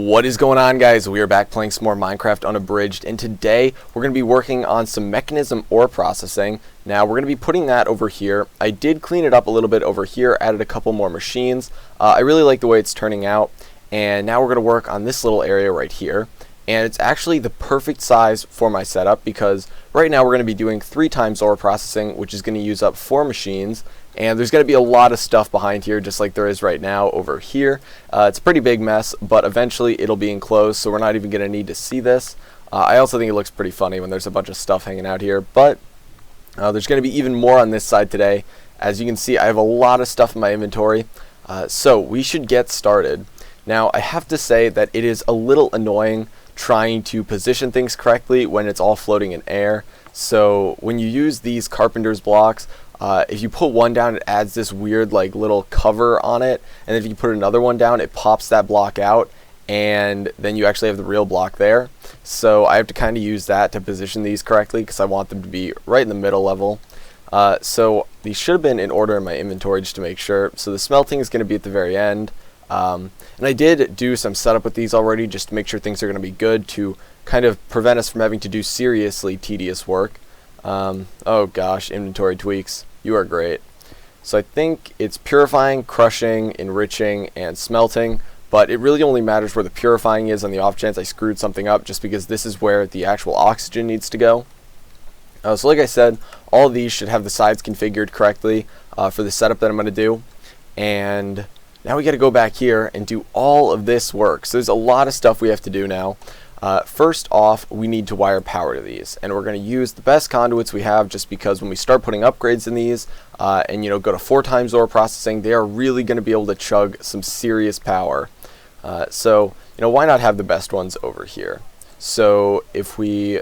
What is going on, guys? We are back playing some more Minecraft Unabridged, and today we're going to be working on some Mekanism ore processing. Now we're going to be putting that over here. I did clean it up a little bit over here, added a couple more machines. I really like the way it's turning out, and now we're going to work on this little area right here. And it's actually the perfect size for my setup because right now we're going to be doing 3 times ore processing, which is going to use up 4 machines. And there's going to be a lot of stuff behind here, just like there is right now over here. It's a pretty big mess, but eventually it'll be enclosed, so we're not even going to need to see this. I also think it looks pretty funny when there's a bunch of stuff hanging out here, but there's going to be even more on this side today. As you can see, I have a lot of stuff in my inventory, so we should get started. Now, I have to say that it is a little annoying trying to position things correctly when it's all floating in air. So when you use these carpenter's blocks, if you put one down, it adds this weird like little cover on it, and if you put another one down, it pops that block out, and then you actually have the real block there. So I have to kind of use that to position these correctly because I want them to be right in the middle level. So these should have been in order in my inventory just to make sure. So the smelting is going to be at the very end. And I did do some setup with these already just to make sure things are going to be good to kind of prevent us from having to do seriously tedious work. Oh gosh, inventory tweaks. You are great. So I think it's purifying, crushing, enriching, and smelting, but it really only matters where the purifying is on the off chance I screwed something up, just because this is where the actual oxygen needs to go. So like I said, all of these should have the sides configured correctly for the setup that I'm going to do. And now we got to go back here and do all of this work. So there's a lot of stuff we have to do now. First off, we need to wire power to these, and we're going to use the best conduits we have, just because when we start putting upgrades in these and go to 4 times ore processing, they are really going to be able to chug some serious power. So why not have the best ones over here? So if we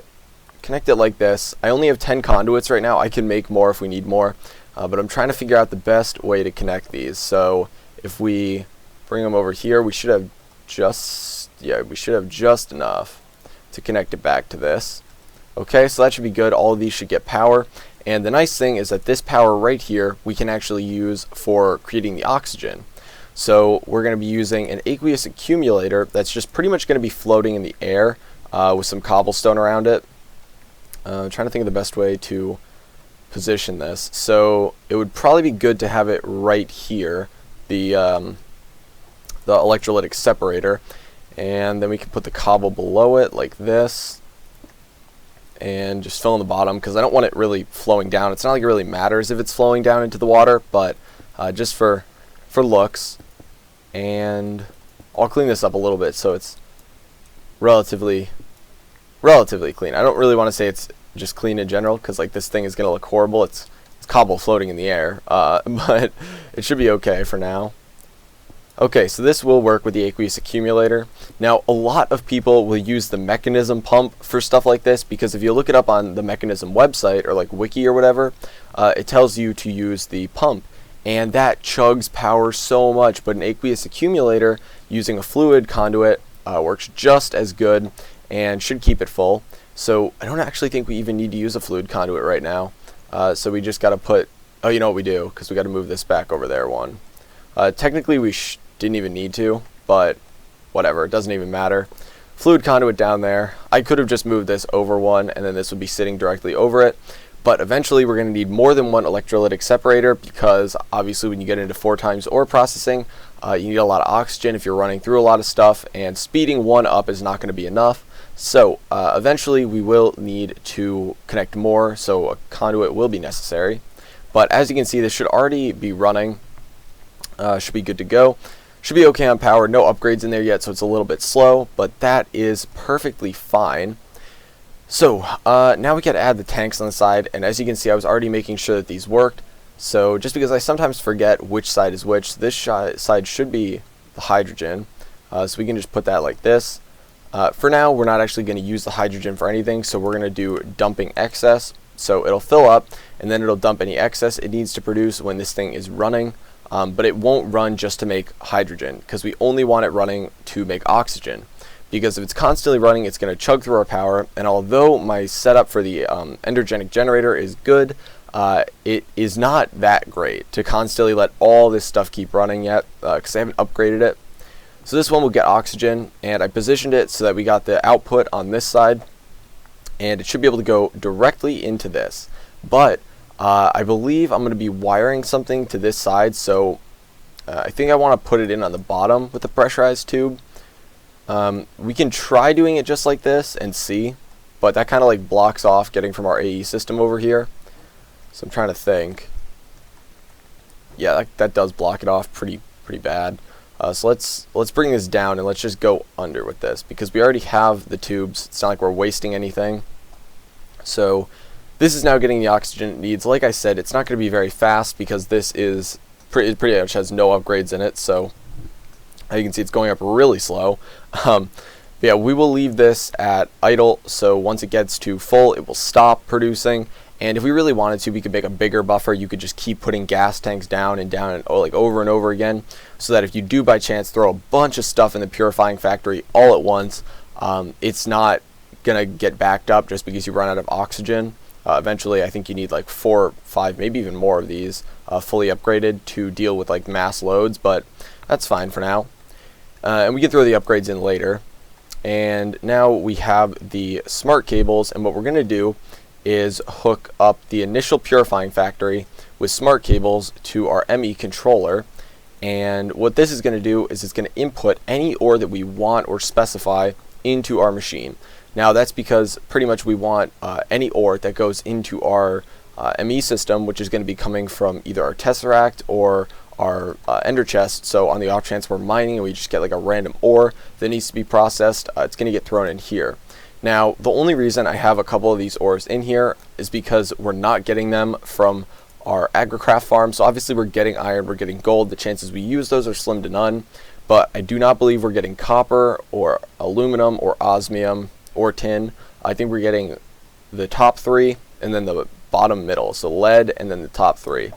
connect it like this, I only have 10 conduits right now. I can make more if we need more, but I'm trying to figure out the best way to connect these. So if we bring them over here, we should have just enough to connect it back to this. Okay, so that should be good. All of these should get power, and the nice thing is that this power right here we can actually use for creating the oxygen. So we're going to be using an aqueous accumulator that's just pretty much going to be floating in the air with some cobblestone around it. I'm trying to think of the best way to position this. So it would probably be good to have it right here, the electrolytic separator, and then we can put the cobble below it like this and just fill in the bottom, because I don't want it really flowing down. It's not like it really matters if it's flowing down into the water, but just for looks. And I'll clean this up a little bit so it's relatively clean. I don't really want to say it's just clean in general, because like this thing is going to look horrible. It's cobble floating in the air, but it should be okay for now. Okay, so this will work with the aqueous accumulator. Now, a lot of people will use the Mekanism pump for stuff like this, because if you look it up on the Mekanism website or like wiki or whatever, it tells you to use the pump, and that chugs power so much. But an aqueous accumulator using a fluid conduit works just as good and should keep it full. So I don't actually think we even need to use a fluid conduit right now. So we just got to put, oh, you know what we do, because we got to move this back over there one. Technically we didn't even need to, but whatever, it doesn't even matter. Fluid conduit down there. I could have just moved this over one, and then this would be sitting directly over it, but eventually we're going to need more than one electrolytic separator, because obviously when you get into 4 times ore processing, you need a lot of oxygen if you're running through a lot of stuff, and speeding one up is not going to be enough. So eventually we will need to connect more, so a conduit will be necessary. But as you can see, this should already be running. Should be good to go. Should be okay on power. No upgrades in there yet, so it's a little bit slow, but that is perfectly fine. So now we got to add the tanks on the side, and as you can see, I was already making sure that these worked. So just because I sometimes forget which side is which, this side should be the hydrogen. So we can just put that like this. For now, we're not actually going to use the hydrogen for anything, so we're going to do dumping excess. So it'll fill up, and then it'll dump any excess it needs to produce when this thing is running. But it won't run just to make hydrogen, because we only want it running to make oxygen. Because if it's constantly running, it's going to chug through our power, and although my setup for the endergenic generator is good, it is not that great to constantly let all this stuff keep running yet, because I haven't upgraded it. So this one will get oxygen, and I positioned it so that we got the output on this side, and it should be able to go directly into this. But I believe I'm going to be wiring something to this side, so I think I want to put it in on the bottom with the pressurized tube. We can try doing it just like this and see, but that kind of like blocks off getting from our AE system over here. So I'm trying to think. Yeah, that does block it off pretty bad. So let's bring this down and let's just go under with this, because we already have the tubes. It's not like we're wasting anything. So this is now getting the oxygen it needs. Like I said, it's not going to be very fast because this is pretty much has no upgrades in it. So as you can see, it's going up really slow. Yeah, we will leave this at idle. So once it gets to full, it will stop producing. And if we really wanted to, we could make a bigger buffer. You could just keep putting gas tanks down and like over and over again, so that if you do by chance throw a bunch of stuff in the purifying factory all at once, it's not gonna get backed up just because you run out of oxygen. Eventually, I think you need like 4 or 5, maybe even more of these fully upgraded to deal with like mass loads, but that's fine for now. And we can throw the upgrades in later. And now we have the smart cables, and what we're gonna do is hook up the initial purifying factory with smart cables to our ME controller. And what this is going to do is it's going to input any ore that we want or specify into our machine. Now that's because pretty much we want any ore that goes into our ME system, which is going to be coming from either our Tesseract or our Ender chest. So on the off chance we're mining and we just get like a random ore that needs to be processed, it's going to get thrown in here. Now, the only reason I have a couple of these ores in here is because we're not getting them from our agricraft farm. So obviously we're getting iron, we're getting gold. The chances we use those are slim to none. But I do not believe we're getting copper or aluminum or osmium or tin. I think we're getting the top 3 and then the bottom middle. So lead and then the top 3.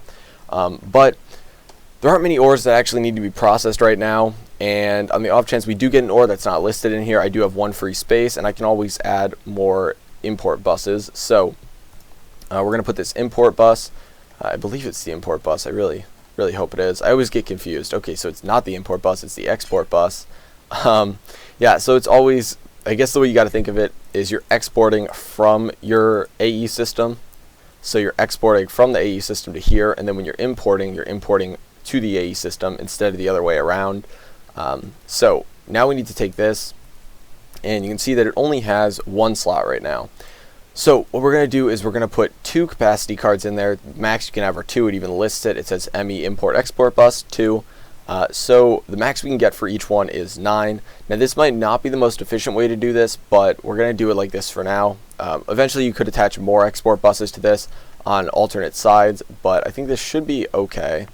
But there aren't many ores that actually need to be processed right now. And on the off chance we do get an ore that's not listed in here, I do have 1 free space, and I can always add more import buses. So we're going to put this import bus. I believe it's the import bus. I really hope it is. I always get confused. Okay, so it's not the import bus, it's the export bus. Yeah, so it's always, I guess the way you got to think of it is you're exporting from your AE system. So you're exporting from the AE system to here, and then when you're importing to the AE system instead of the other way around. So now we need to take this, and you can see that it only has 1 slot right now. So what we're going to do is we're going to put 2 capacity cards in there. Max you can have are 2. It even lists it. It says ME import export bus 2. So the max we can get for each one is 9. Now this might not be the most efficient way to do this, but we're going to do it like this for now. Eventually you could attach more export buses to this on alternate sides, but I think this should be okay.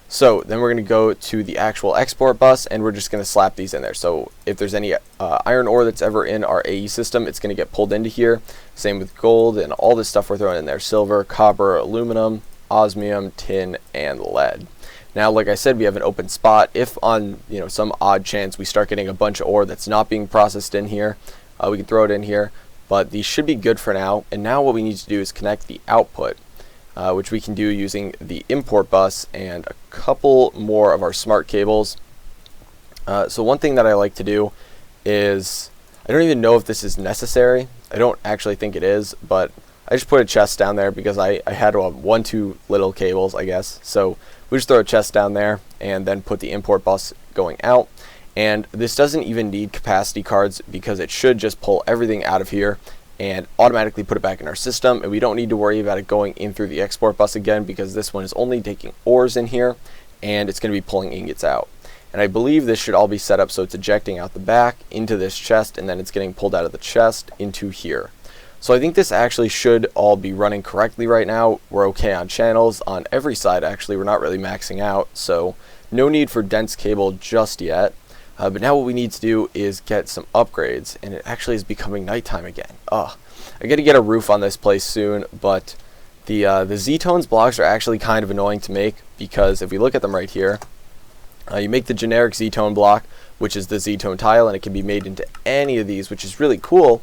So then we're going to go to the actual export bus, and we're just going to slap these in there. So if there's any iron ore that's ever in our AE system, it's going to get pulled into here. Same with gold and all this stuff we're throwing in there: silver, copper, aluminum, osmium, tin, and lead. Now, like I said, we have an open spot. If on some odd chance we start getting a bunch of ore that's not being processed in here, we can throw it in here. But these should be good for now. And now what we need to do is connect the output, which we can do using the import bus and a couple more of our smart cables. So one thing that I like to do is, I don't even know if this is necessary. I don't actually think it is, but I just put a chest down there because I had 2 little cables, I guess. So we just throw a chest down there and then put the import bus going out. And this doesn't even need capacity cards because it should just pull everything out of here and automatically put it back in our system, and we don't need to worry about it going in through the export bus again, because this one is only taking ores in here and it's going to be pulling ingots out. And I believe this should all be set up so it's ejecting out the back into this chest, and then it's getting pulled out of the chest into here. So I think this actually should all be running correctly right now. We're okay on channels on every side. Actually, we're not really maxing out, so no need for dense cable just yet. But now what we need to do is get some upgrades, and it actually is becoming nighttime again. I got to get a roof on this place soon, but the Z-Tones blocks are actually kind of annoying to make, because if we look at them right here, you make the generic Z-Tone block, which is the Z-Tone tile, and it can be made into any of these, which is really cool.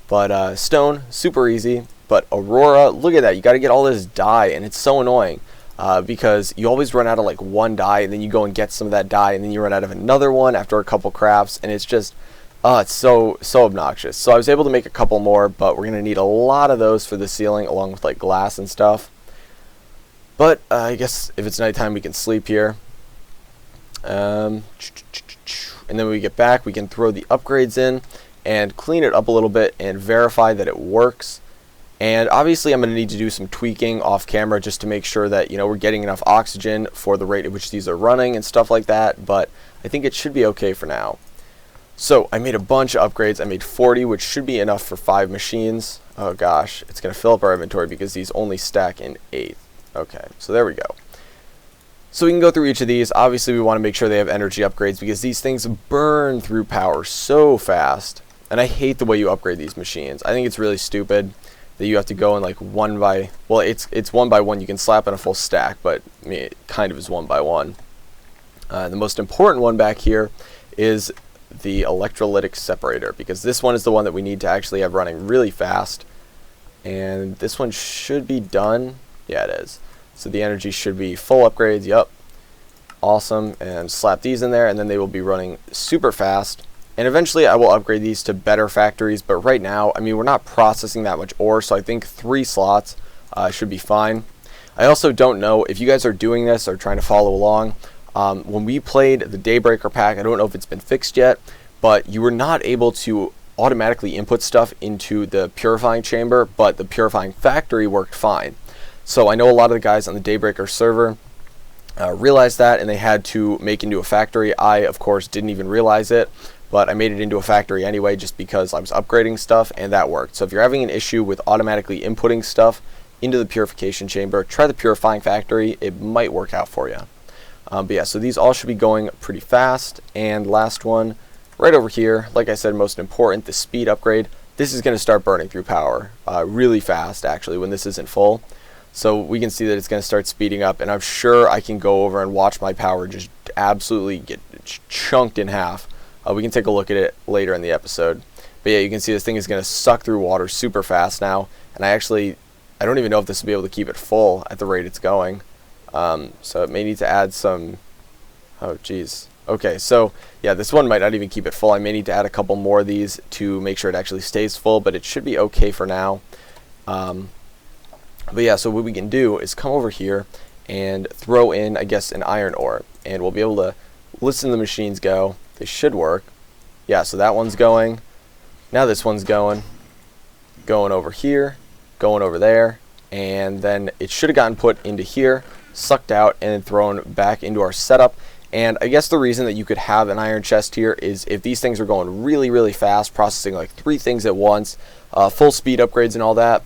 But stone, super easy. But Aurora, look at that. You got to get all this dye, and it's so annoying. because you always run out of like one dye, and then you go and get some of that dye, and then you run out of another one after a couple crafts, and it's just it's so obnoxious. So I was able to make a couple more, but we're gonna need a lot of those for the ceiling, along with like glass and stuff. But I guess if it's nighttime, we can sleep here. And then when we get back, we can throw the upgrades in and clean it up a little bit and verify that it works. And obviously I'm going to need to do some tweaking off camera just to make sure that, you know, we're getting enough oxygen for the rate at which these are running and stuff like that, but I think it should be okay for now. So I made a bunch of upgrades. I made 40, which should be enough for 5 machines. Oh gosh, it's going to fill up our inventory because these only stack in 8. Okay, so there we go. So we can go through each of these. Obviously we want to make sure they have energy upgrades because these things burn through power so fast. And I hate the way you upgrade these machines. I think it's really stupid that you have to go in like one by, well, it's one by one. You can slap in a full stack, but I mean, it kind of is one by one. The most important one back here is the electrolytic separator, because this one is the one that we need to actually have running really fast. And this one should be done. Yeah, it is. So the energy should be full upgrades. Yep. Awesome. And slap these in there, and then they will be running super fast. And eventually I will upgrade these to better factories, but right now, I mean, we're not processing that much ore, so I think 3 slots should be fine. I also don't know if you guys are doing this or trying to follow along. When we played the Daybreaker pack, I don't know if it's been fixed yet, but you were not able to automatically input stuff into the purifying chamber, but the purifying factory worked fine. So I know a lot of the guys on the Daybreaker server realized that, and they had to make into a factory. I, of course, didn't even realize it, but I made it into a factory anyway just because I was upgrading stuff, and that worked. So if you're having an issue with automatically inputting stuff into the purification chamber, try the purifying factory. It might work out for you. But yeah, so these all should be going pretty fast. And last one, right over here, like I said, most important, the speed upgrade. This is going to start burning through power really fast, actually, when this isn't full. So we can see that it's going to start speeding up, and I'm sure I can go over and watch my power just absolutely get chunked in half. We can take a look at it later in the episode. But yeah, you can see this thing is going to suck through water super fast now, and I don't even know if this will be able to keep it full at the rate it's going. So it may need to add some, oh geez. Okay, so yeah, this one might not even keep it full. I may need to add a couple more of these to make sure it actually stays full, but it should be okay for now. But yeah, so what we can do is come over here and throw in, I guess, an iron ore, and we'll be able to listen to the machines go. They should work. Yeah, so that one's going. Now this one's going over here, going over there, and then it should have gotten put into here, sucked out, and then thrown back into our setup. And I guess the reason that you could have an iron chest here is if these things are going really, really fast, processing like 3 things at once, full speed upgrades and all that,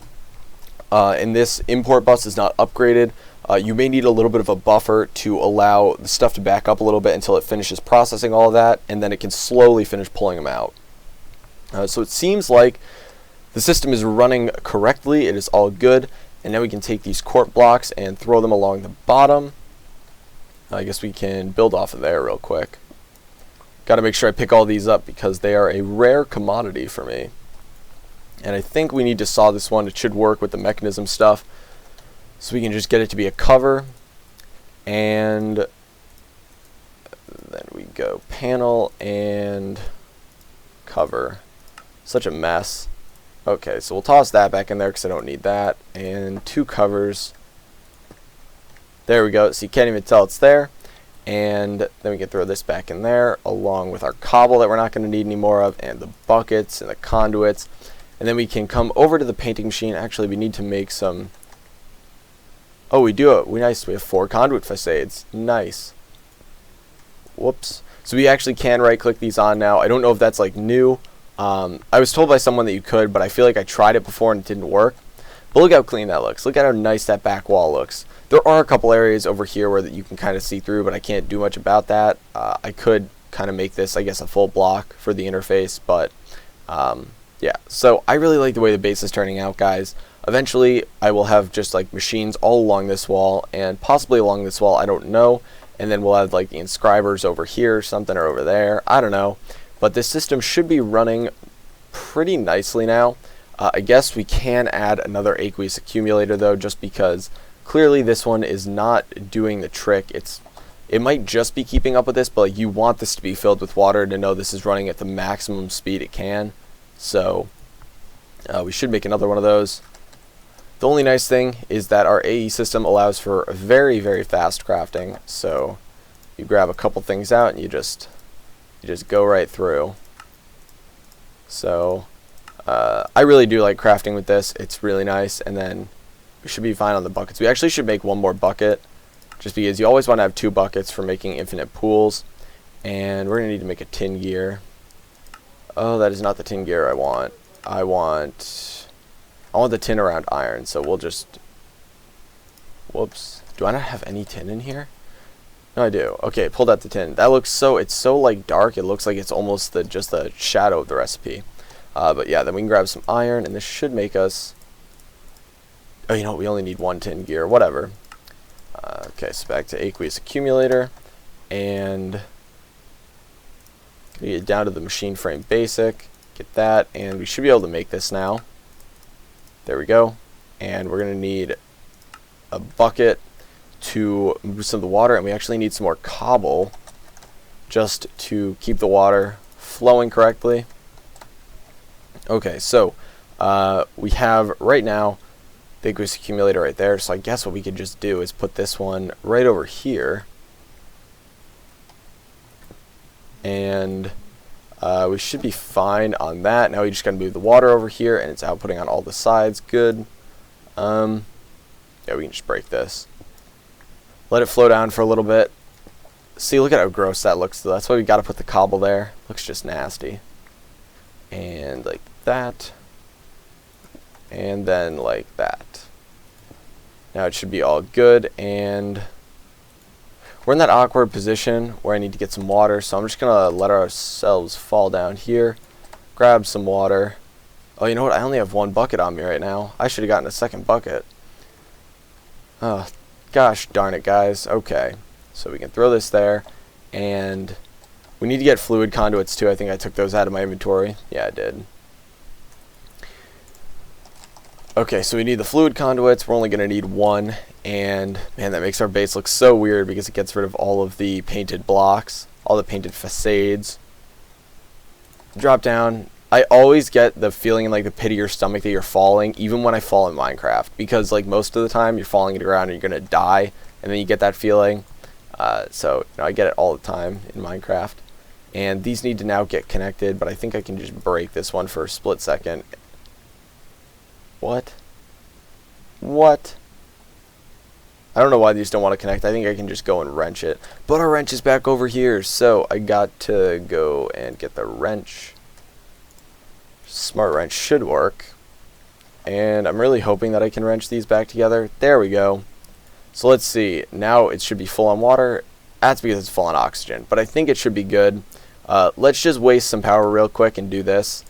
and this import bus is not upgraded, you may need a little bit of a buffer to allow the stuff to back up a little bit until it finishes processing all of that, and then it can slowly finish pulling them out. So it seems like the system is running correctly. It is all good. And now we can take these quart blocks and throw them along the bottom. I guess we can build off of there real quick. Got to make sure I pick all these up because they are a rare commodity for me. And I think we need to saw this one. It should work with the mechanism stuff. So we can just get it to be a cover. And then we go panel and cover. Such a mess. Okay, so we'll toss that back in there because I don't need that. And 2 covers. There we go. So you can't even tell it's there. And then we can throw this back in there along with our cobble that we're not going to need any more of, and the buckets and the conduits. And then we can come over to the painting machine. Actually, we need to make some... Oh, we do. Nice. We have 4 conduit facades. Nice. Whoops. So we actually can right-click these on now. I don't know if that's like new. I was told by someone that you could, but I feel like I tried it before and it didn't work. But look how clean that looks. Look at how nice that back wall looks. There are a couple areas over here where that you can kind of see through, but I can't do much about that. I could kind of make this, I guess, a full block for the interface, but yeah. So I really like the way the base is turning out, guys. Eventually, I will have just like machines all along this wall and possibly along this wall. I don't know. And then we'll have like the inscribers over here or something, or over there. I don't know. But this system should be running pretty nicely now. I guess we can add another aqueous accumulator though, just because clearly this one is not doing the trick. It might just be keeping up with this, but like, you want this to be filled with water to know this is running at the maximum speed it can. So we should make another one of those. The only nice thing is that our AE system allows for very, very fast crafting. So you grab a couple things out and you just go right through. So I really do like crafting with this. It's really nice. And then we should be fine on the buckets. We actually should make one more bucket, just because you always want to have 2 buckets for making infinite pools. And we're going to need to make a tin gear. Oh, that is not the tin gear I want. I want the tin around iron, so we'll just... Whoops. Do I not have any tin in here? No, I do. Okay, pulled out the tin. That looks so... It's so, like, dark. It looks like it's almost just the shadow of the recipe. But yeah, then we can grab some iron, and this should make us... Oh, you know what? We only need 1 tin gear. Whatever. Okay, so back to aqueous accumulator. And... get down to the machine frame basic. Get that, and we should be able to make this now. There we go. And we're going to need a bucket to move some of the water, and we actually need some more cobble just to keep the water flowing correctly. Okay, so we have right now the aqueous accumulator right there, so I guess what we could just do is put this one right over here, and we should be fine on that. Now we just gotta move the water over here, and it's outputting on all the sides. Good. Yeah, we can just break this. Let it flow down for a little bit. See, look at how gross that looks, though. That's why we gotta put the cobble there. Looks just nasty. And like that. And then like that. Now it should be all good, and we're in that awkward position where I need to get some water, so I'm just gonna let ourselves fall down here, grab some water. Oh, you know what? I only have 1 bucket on me right now. I should have gotten a second bucket. Oh, gosh darn it, guys. Okay, so we can throw this there, and we need to get fluid conduits too. I think I took those out of my inventory. Yeah, I did. Okay, so we need the fluid conduits. We're only going to need 1, and man, that makes our base look so weird because it gets rid of all of the painted blocks, all the painted facades. Drop down. I always get the feeling in like the pit of your stomach that you're falling, even when I fall in Minecraft, because like most of the time you're falling to the ground and you're going to die, and then you get that feeling. So you know, I get it all the time in Minecraft. And these need to now get connected, but I think I can just break this one for a split second. What? What? I don't know why these don't want to connect. I think I can just go and wrench it. But our wrench is back over here, so I got to go and get the wrench. Smart wrench should work. And I'm really hoping that I can wrench these back together. There we go. So let's see. Now it should be full on water. That's because it's full on oxygen. But I think it should be good. Let's just waste some power real quick and do this.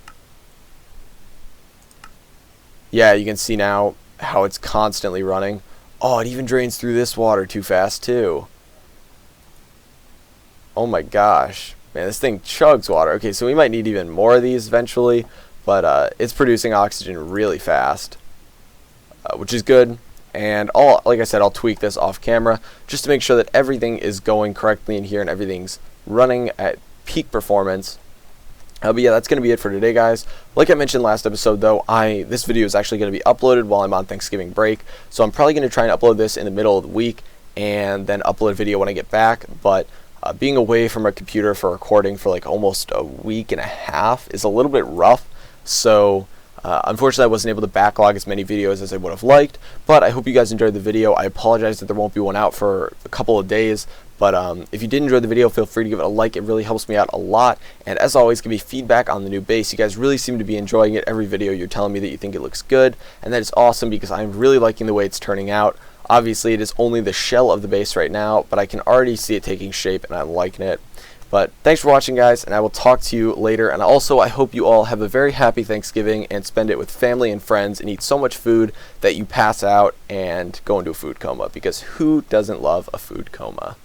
Yeah, you can see now how it's constantly running. Oh, it even drains through this water too fast, too. Oh my gosh. Man, this thing chugs water. Okay, so we might need even more of these eventually, but it's producing oxygen really fast, which is good. And like I said, I'll tweak this off camera just to make sure that everything is going correctly in here and everything's running at peak performance. But yeah, that's going to be it for today, guys. Like I mentioned last episode, though, this video is actually going to be uploaded while I'm on Thanksgiving break. So I'm probably going to try and upload this in the middle of the week and then upload a video when I get back. But being away from a computer for recording for like almost a week and a half is a little bit rough. So unfortunately, I wasn't able to backlog as many videos as I would have liked. But I hope you guys enjoyed the video. I apologize that there won't be one out for a couple of days. But if you did enjoy the video, feel free to give it a like. It really helps me out a lot. And as always, give me feedback on the new base. You guys really seem to be enjoying it. Every video you're telling me that you think it looks good. And that is awesome because I'm really liking the way it's turning out. Obviously, it is only the shell of the base right now, but I can already see it taking shape and I'm liking it. But thanks for watching, guys, and I will talk to you later. And also, I hope you all have a very happy Thanksgiving and spend it with family and friends and eat so much food that you pass out and go into a food coma, because who doesn't love a food coma?